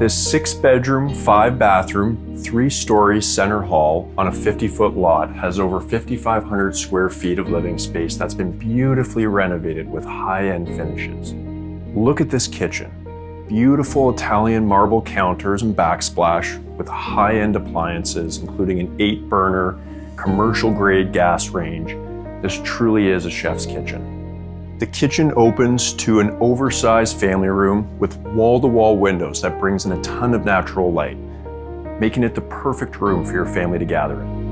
This 6-bedroom, 5-bathroom, 3-story center hall on a 50-foot lot has over 5,500 square feet of living space that's been beautifully renovated with high-end finishes. Look at this kitchen. Beautiful Italian marble counters and backsplash with high-end appliances, including an 8-burner, commercial-grade gas range. This truly is a chef's kitchen. The kitchen opens to an oversized family room with wall-to-wall windows that brings in a ton of natural light, making it the perfect room for your family to gather in.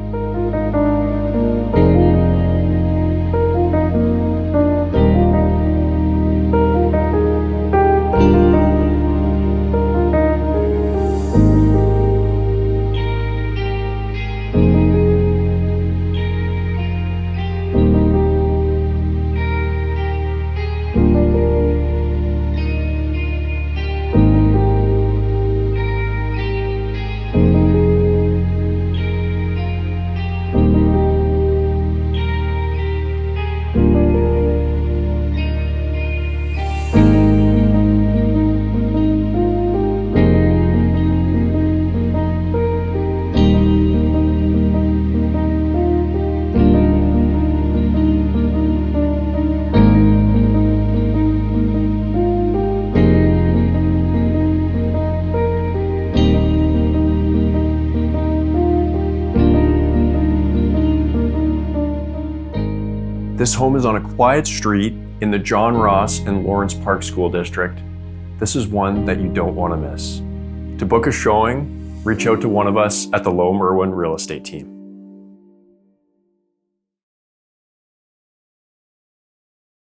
This home is on a quiet street in the John Ross and Lawrence Park School District. This is one that you don't want to miss. To book a showing, reach out to one of us at the Lowe Merwin Real Estate Team.